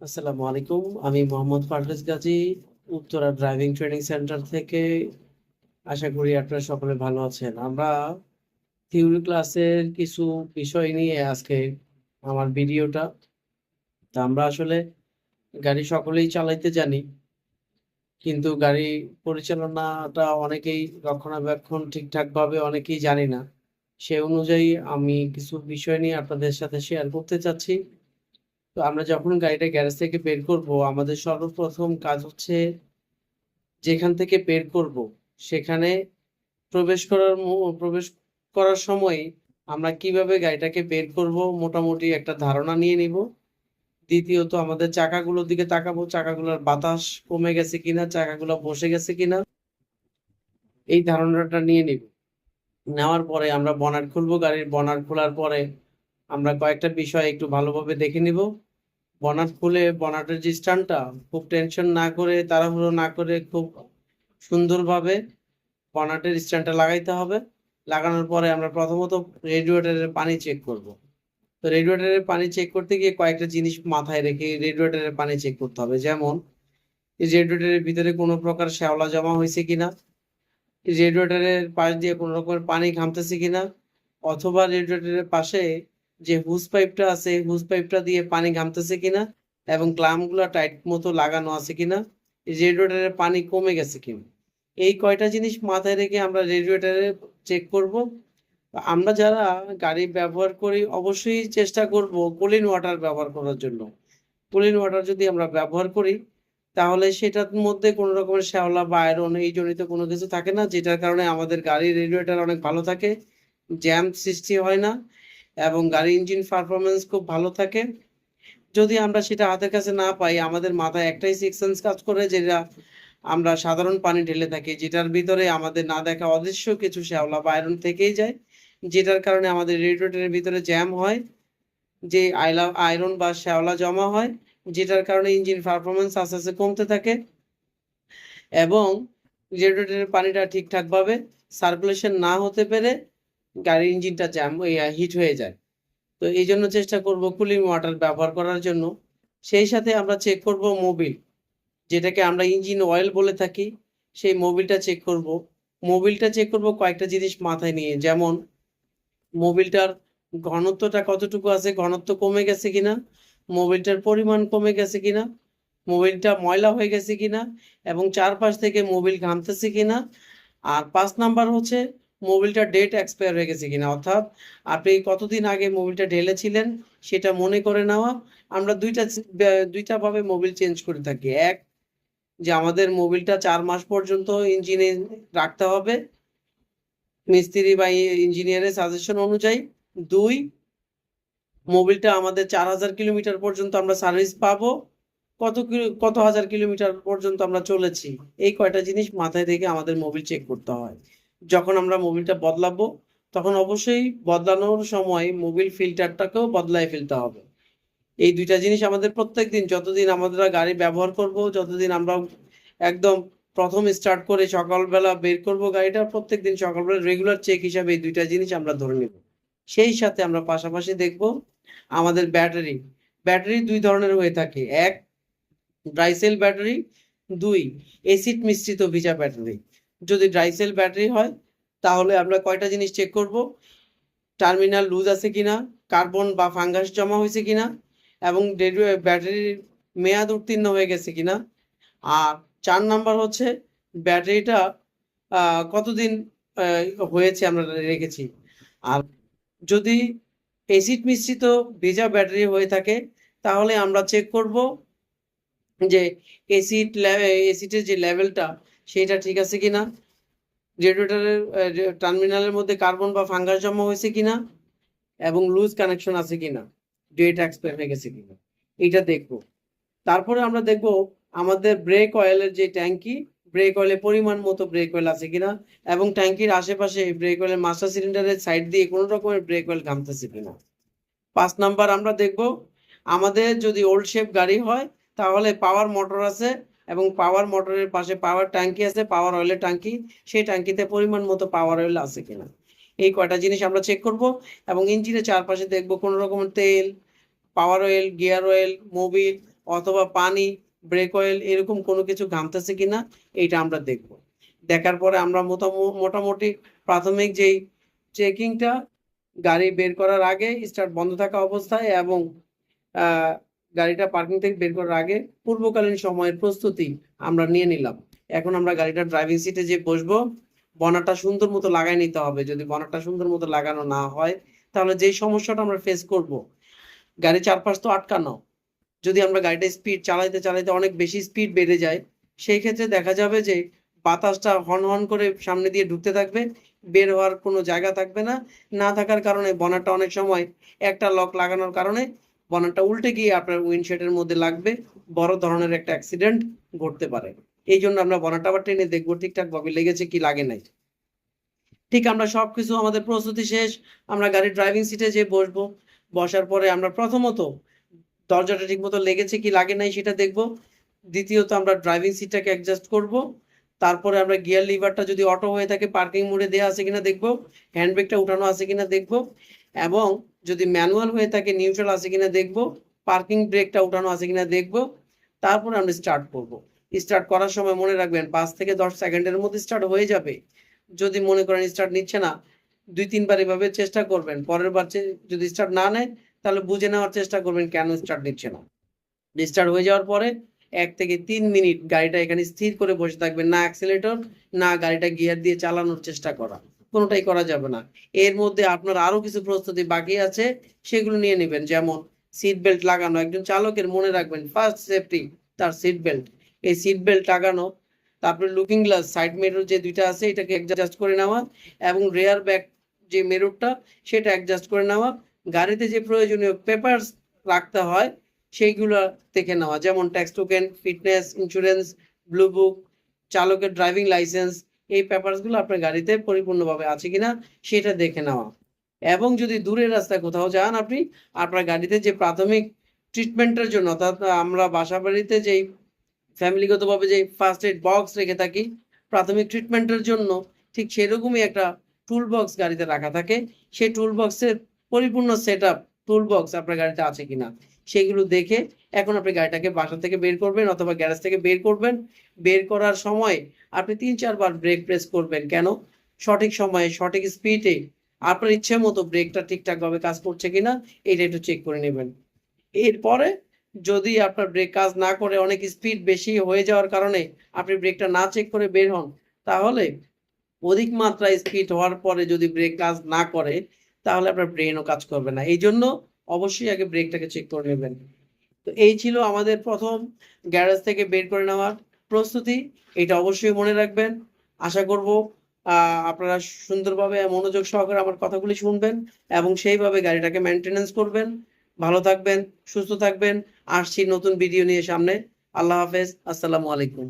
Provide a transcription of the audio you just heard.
আসসালামু আলাইকুম। আমি Mohammad Parvez Gazi, Uttara driving training centre থেকে। আশা করি আপনারা সকলে ভালো আছেন। আমরা থিওরি ক্লাসের কিছু বিষয় নিয়ে আজকে আমার ভিডিওটা। তা আমরা আসলে গাড়ি সকলেই চালাইতে জানি, কিন্তু গাড়ি পরিচালনাটা অনেকেই রক্ষণাবেক্ষণ ঠিকঠাক ভাবে অনেকেই জানি না। সে অনুযায়ী আমি কিছু বিষয় নিয়ে আপনাদের সাথে শেয়ার করতে চাচ্ছি। তো আমরা যখন গাড়িটা গ্যারেজ থেকে বের করব, আমাদের সর্বপ্রথম কাজ হচ্ছে যেখান থেকে বের করব সেখানে প্রবেশ করার সময় আমরা কিভাবে গাড়িটাকে বের করব মোটামুটি একটা ধারণা নিয়ে নিব। দ্বিতীয়ত আমাদের চাকাগুলোর দিকে তাকাবো, চাকাগুলোর বাতাস কমে গেছে কিনা, চাকাগুলো বসে গেছে কিনা, এই ধারণাটা নিয়ে নিব। নেওয়ার পরে আমরা বনাট খুলবো। গাড়ির বনাট খোলার পরে আমরা কয়েকটা বিষয় একটু ভালোভাবে দেখে নিব। বনাট খুলে বনাটের যে স্ট্যান্ডটা খুব টেনশন না করে, তাড়াহুড়ো না করে, খুব সুন্দরভাবে বনাটের স্ট্যান্ডটা লাগাইতে হবে। লাগানোর পরে আমরা প্রথমত রেডিয়েটরের পানি চেক করব। তো রেডিয়েটরের পানি চেক করতে গিয়ে কয়েকটা জিনিস মাথায় রেখে রেডিয়েটরের পানি চেক করতে হবে। যেমন এই রেডিয়েটরের ভিতরে কোনো প্রকার শ্যাওলা জমা হয়েছে কিনা, রেডিয়েটরের পাশ দিয়ে কোনো রকমের পানি ঘামতেছে কিনা, অথবা রেডিয়েটরের পাশে যে হুজ পাইপটা আছে হুজ পাইপটা দিয়ে পানি ঘামতেছে কিনা, এবং ক্লাম্পগুলো টাইট মতো লাগানো আছে কিনা, রেডিয়েটরের পানি কমে গেছে কিনা। এই কয়টা জিনিস মাথায় রেখে আমরা রেডিয়েটরে চেক করব। আমরা যারা গাড়ি ব্যবহার করি অবশ্যই চেষ্টা করব কুলিং ওয়াটার ব্যবহার করার জন্য। কুলিং ওয়াটার যদি আমরা ব্যবহার করি তাহলে সেটার মধ্যে কোনো রকমের শ্যাওলা বা আয়রন এই জনিত কোনো কিছু থাকে না, যেটার কারণে আমাদের গাড়ির রেডিয়েটর অনেক ভালো থাকে, জ্যাম সৃষ্টি হয় না, এবং গাড়ির ইঞ্জিন পারফরমেন্স খুব ভালো থাকে। যদি আমরা সেটা হাতের কাছে না পাই, আমাদের মাথায় একটাই সিক্স সেন্স কাজ করে, যেটা আমরা সাধারণ পানি ঢেলে থাকি, যেটার ভিতরে আমাদের না দেখা অদৃশ্য কিছু শ্যাওলা বা আয়রন থেকেই যায়, যেটার কারণে আমাদের রেডিয়েটরের ভিতরে জ্যাম হয়, যে আয়রন বা শ্যাওলা জমা হয়, যেটার কারণে ইঞ্জিন পারফরমেন্স আস্তে আস্তে কমতে থাকে, এবং রেডিয়েটরের পানিটা ঠিকঠাকভাবে সার্কুলেশন না হতে পেরে গাড়ির ইঞ্জিনটা জ্যাম হিট হয়ে যায়। তো এই জন্য চেষ্টা করব কুলিং ওয়াটার ব্যবহার করার জন্য। সেই সাথে আমরা চেক করব মোবিল, যেটাকে আমরা ইঞ্জিন অয়েল বলে থাকি, সেই মোবিলটা চেক করব। মোবিলটা চেক করব কয়েকটা জিনিস মাথায় নিয়ে, যেমন মোবিলটার ঘনত্বটা কতটুকু আছে, ঘনত্ব কমে গেছে কিনা, মোবিলটার পরিমাণ কমে গেছে কিনা, মোবিলটা ময়লা হয়ে গেছে কিনা, এবং চারপাশ থেকে মোবিল ঘামতেছে কিনা। আর ৫ নাম্বার হচ্ছে মোবিলটা ডেট এক্সপায়ার হয়ে গেছে কিনা, অর্থাৎ আপনি কতদিন আগে মোবিলটা ঢেলেছিলেন সেটা মনে করে নেওয়া। আমরা দুইটা ভাবে মোবিল চেঞ্জ করে থাকি। এক, যে আমাদের মোবিলটা ৪ মাস পর্যন্ত ইঞ্জিনে রাখতে হবে মিস্ত্রি বা ইঞ্জিনিয়ারের সাজেশন অনুযায়ী। দুই, মোবিলটা আমাদের ৪০০০ কিলোমিটার পর্যন্ত আমরা সার্ভিস পাবো, কত হাজার কিলোমিটার পর্যন্ত আমরা চলেছি। এই কয়টা জিনিস মাথায় রেখে আমাদের মোবিল চেক করতে হয়। যখন আমরা মোবিলটা বদলাবো তখন অবশ্যই বদলানোর সময় মোবিল ফিল্টারটাকেও বদলায় ফেলতে হবে। এই দুইটা জিনিস আমাদের প্রত্যেকদিন, যতদিন আমরা গাড়ি ব্যবহার করব, যতদিন আমরা একদম প্রথম স্টার্ট করে সকালবেলা বের করব গাড়িটা, প্রত্যেকদিন সকালবেলা রেগুলার চেক হিসাবে এই দুইটা জিনিস আমরা ধরে নেব। সেই সাথে আমরা পাশাপাশি দেখব আমাদের ব্যাটারি। ব্যাটারি দুই ধরনের হয়ে থাকে। এক, ড্রাই সেল ব্যাটারি। দুই, এসিড মিশ্রিত ভিজা ব্যাটারি। যদি ড্রাই সেল ব্যাটারি হয় তাহলে আমরা কয়টা জিনিস চেক করব: টার্মিনাল লুজ আছে কিনা, কার্বন বা ফাঙ্গাস জমা হয়েছে কিনা, এবং ব্যাটারির মেয়াদ উত্তীর্ণ হয়ে গেছে কিনা। আর ৪ নাম্বার হচ্ছে ব্যাটারিটা কতদিন হয়েছে আমরা রেখেছি। আর যদি অ্যাসিড মিশ্রিত ভেজা ব্যাটারি হয়ে থাকে তাহলে আমরা চেক করব যে অ্যাসিডের যে লেভেলটা সেটা ঠিক আছে কিনা, রেডিয়েটরের টার্মিনালের মধ্যে কার্বন বা ফাঙ্গাস জমা হয়েছে কিনা, এবং লুজ কানেকশন আছে কিনা, ডেট এক্সপায়ার হয়ে গেছে কিনা, এটা দেখব। তারপরে আমরা দেখব আমাদের ব্রেক অয়েলের যে ট্যাঙ্কি, ব্রেক অয়েলের পরিমাণ মতো ব্রেক অয়েল আছে কিনা, এবং ট্যাঙ্কির আশেপাশে ব্রেক অয়েলের মাস্টার সিলিন্ডারের সাইড দিয়ে কোনো রকমের ব্রেক অয়েল ঘামতেছে কিনা। ৫ নাম্বার আমরা দেখব আমাদের যদি ওল্ড শেপ গাড়ি হয় তাহলে পাওয়ার মোটর আছে, এবং পাওয়ার মোটরের পাশে পাওয়ার ট্যাঙ্কি আছে, পাওয়ার অয়েলের ট্যাঙ্কি, সেই ট্যাঙ্কিতে পরিমাণ মতো পাওয়ার অয়েল আছে কিনা। এই কয়টা জিনিস আমরা চেক করব, এবং ইঞ্জিনের চারপাশে দেখব কোনো রকমের তেল, পাওয়ার অয়েল, গিয়ার অয়েল, মোবিল, অথবা পানি, ব্রেক অয়েল এরকম কোনো কিছু ঘামতেছে কিনা এইটা আমরা দেখব। দেখার পরে আমরা মোটামুটি প্রাথমিক যেই চেকিংটা গাড়ি বের করার আগে স্টার্ট বন্ধ থাকা অবস্থায় এবং গাড়িটা পার্কিং থেকে বের করার আগে পূর্বকালীন সময়ের প্রস্তুতি আমরা নিয়ে নিলাম। এখন আমরা গাড়িটা ড্রাইভিং সিটে যে বসবো, বনারটা সুন্দর মতো লাগাই নিতে হবে। যদি বনারটা সুন্দর মতো লাগানো না হয় তাহলে যেই সমস্যাটা আমরা ফেস করব, গাড়ি চারপাশ তো আটকানো, যদি আমরা গাড়িটা স্পিড চালাইতে চালাইতে অনেক বেশি স্পিড বেড়ে যায়, সেই ক্ষেত্রে দেখা যাবে যে বাতাসটা হন হন করে সামনে দিয়ে ঢুকতে থাকবে, বের হওয়ার কোনো জায়গা থাকবে না। না থাকার কারণে বনারটা অনেক সময় একটা লক লাগানোর কারণে বনারটা উল্টে গিয়ে আপনার উইন্ডশেডের মধ্যে লাগবে, বড় ধরনের একটা অ্যাক্সিডেন্ট ঘটতে পারে। এই জন্য আমরা বনারটা আবার টেনে দেখবো ঠিকঠাক ভাবে লেগেছে কি লাগে নাই। ঠিক আমরা সবকিছু আমাদের প্রস্তুতি শেষ, আমরা গাড়ির ড্রাইভিং সিটে যে বসবো, বসার পরে আমরা প্রথমত দরজাটা ঠিকমতো লেগেছে কি লাগে নাই সেটা দেখব। দ্বিতীয়ত আমরা ড্রাইভিং সিটটাকে অ্যাডজাস্ট করব। তারপরে আমরা গিয়ার লিভারটা যদি অটো হয়ে থাকে পার্কিং মোডে দেওয়া আছে কিনা দেখব, হ্যান্ড ব্রেকটা উঠানো আছে কিনা দেখব, এবং যদি ম্যানুয়াল হয়ে থাকে নিউট্রাল আছে কিনা দেখব, পার্কিং ব্রেকটা উঠানো আছে কিনা দেখব। তারপরে আমরা স্টার্ট করব। স্টার্ট করার সময় মনে রাখবেন 5 থেকে 10 সেকেন্ডের মধ্যে স্টার্ট হয়ে যাবে। যদি মনে করেন স্টার্ট নিচ্ছে না, 2-3 বার এভাবে চেষ্টা করবেন। পরের বার যদি স্টার্ট না নেয় তাহলে বুঝে নেওয়ার চেষ্টা করবেন কেন স্টার্ট নিচ্ছে না। স্টার্ট হয়ে যাওয়ার পরে 1 থেকে 3 মিনিট গাড়িটা এখানে স্থির করে বসে থাকবেন, না অ্যাক্সিলারেটর না গাড়িটা গিয়ার দিয়ে চালানোর চেষ্টা করা, কোনোটাই করা যাবে না। এর মধ্যে আপনার আরো কিছু প্রস্তুতি বাকি আছে, সেগুলো নিয়ে নেবেন। যেমন সিট বেল্ট লাগানো, একজন চালকের মনে রাখবেন ফার্স্ট সেফটি তার সিট বেল্ট। এই সিট বেল্ট লাগানো, তারপরে লুকিং গ্লাস, সাইড মিরর যে দুইটা আছে এটাকে অ্যাডজাস্ট করে নেওয়া, এবং রেয়ার ব্যাক যে মিররটা সেটা অ্যাডজাস্ট করে নেওয়া। গাড়িতে যে প্রয়োজনীয় পেপারস রাখতে হয় সেইগুলো দেখে নেওয়া, যেমন tax token, fitness, insurance, blue book, চালকের ড্রাইভিং লাইসেন্স, এই পেপারসগুলো আপনার গাড়িতে পরিপূর্ণভাবে আছে কিনা সেটা দেখে নেওয়া। এবং যদি দূরের রাস্তায় কোথাও যান আপনি, আপনার গাড়িতে যে প্রাথমিক ট্রিটমেন্টের জন্য, অর্থাৎ আমরা বাসা বাড়িতে যেই ফ্যামিলিগতভাবে যে ফার্স্ট এড বক্স রেখে থাকি প্রাথমিক ট্রিটমেন্টের জন্য, ঠিক সেরকমই একটা টুল বক্স গাড়িতে রাখা থাকে। সেই টুল বক্সের পরিপূর্ণ সেট আপ টুল বক্স আপনার গাড়িতে আছে কিনা সেগুলো দেখে এখন আপনি গাড়িটাকে বাসা থেকে বের করবেন অথবা গ্যারেজ থেকে বের করবেন। বের করার সময় আপনি 3-4 বার ব্রেক প্রেস করবেন। কেন? সঠিক সময়ে সঠিক স্পিডে আপনার ইচ্ছে মতো ব্রেকটা ঠিকঠাকভাবে কাজ করছে কিনা এটা একটু চেক করে নেবেন। এরপরে যদি আপনার ব্রেক কাজ না করে অনেক স্পিড বেশি হয়ে যাওয়ার কারণে আপনি ব্রেকটা না চেক করে বের হন, তাহলে অধিক মাত্রায় স্পিড হওয়ার পরে যদি ব্রেক কাজ না করে তাহলে আপনার ব্রেনও কাজ করবে না। এই জন্য অবশ্যই আগে ব্রেকটাকে চেক করে নেবেন। তো এই ছিল আমাদের প্রথম গ্যারেজ থেকে বের করে নেওয়ার প্রস্তুতি। এটা অবশ্যই মনে রাখবেন। আশা করব আপনারা সুন্দরভাবে মনোযোগ সহকারে আমার কথাগুলি শুনবেন এবং সেইভাবে গাড়িটাকে মেনটেনেন্স করবেন। ভালো থাকবেন, সুস্থ থাকবেন। আসছি নতুন ভিডিও নিয়ে সামনে। আল্লাহ হাফেজ। আসসালামু আলাইকুম।